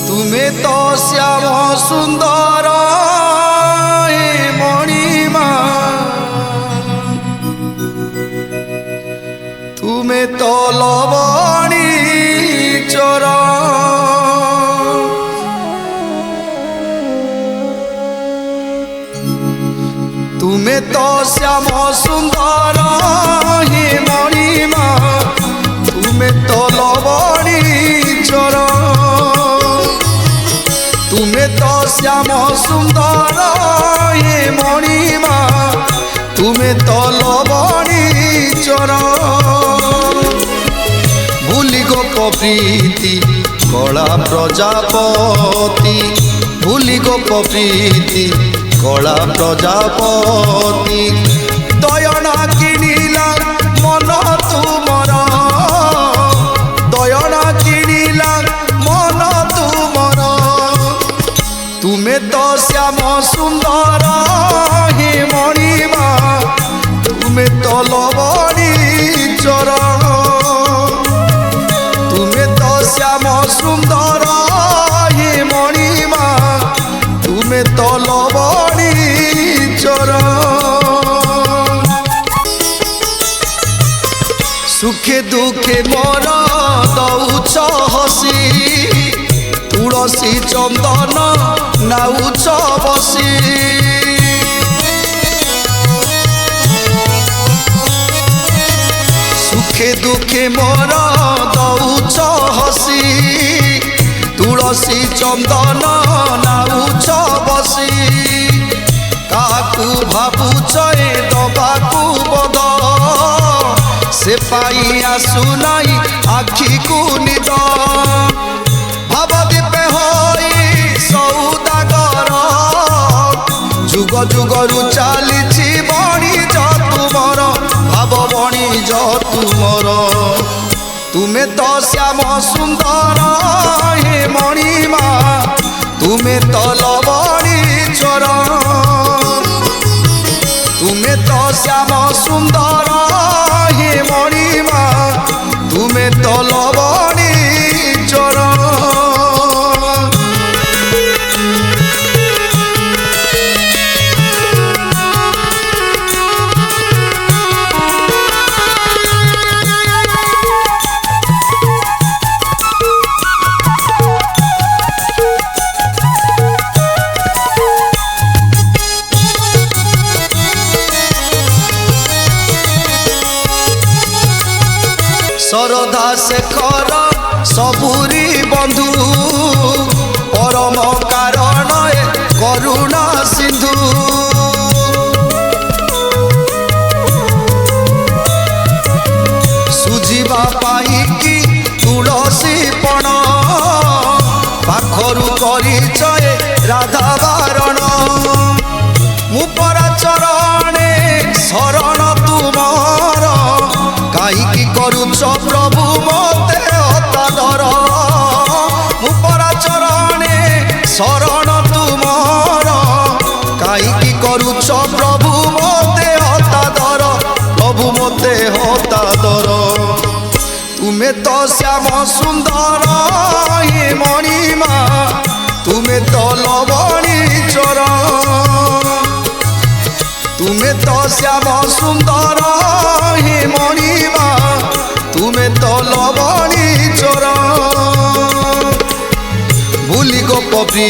तुमे तो श्याम सुंदर मणिमा तुमे तो लवणी चोर तुमे तो श्याम सुंदर हे मणिमा तुमे तो लवणी चोर तुमे तो श्याम सुंदर हे मणिमा तुमे तो लवणी चोर भूली गोप प्रीति कला प्रजापति भूली गोप प्रीति कला प्रजापति दयना किनिला मन तुमर दयना किनिला मन तुमर तुमे तो श्याम सुंदर हे मणिमा तुमे तो लवणी चोर तुमे तो श्याम सुंदर हे मणिमा तुमे तो लवणी चोर सुखे दुखे मोर दौच हसी तुलसी चंदन नाउच बसी सुखे दुखे मोर दौच हसी तुलसी चंदन नाउच बसी काकू भावुच दबाकू बद से पाई आसु नाई आखि को निद भावदीपे होई सौदागर जुग जुगरु चली बणिज तुमर भाव बणिज तुमर तुमे तो श्याम सुंदर हे मणिमा तुमे तो लवणी चोर तुमे तो श्याम सुंदर हे मणिमा तुमे तो लवणी चोर सरधा शेखर सबुरी बंधु परम कारण करुणा सिंधु सुझिबा पाई कि तुलसी पण पाखरु परिचय राधा बारण मुपरा चरणे शरण तुमर काईकी करुच प्रभु मते हतादर मुपरा चरणे शरण तुमर काईकी करुच प्रभु मते हतादर प्रभु मते हतादर तुमे तो श्याम सुंदर हे मणिमा तुमे तो लवणी चोर तुमे तो श्याम सुंदर हे मणिमा तुमे तो लवणी चोर भूली गोप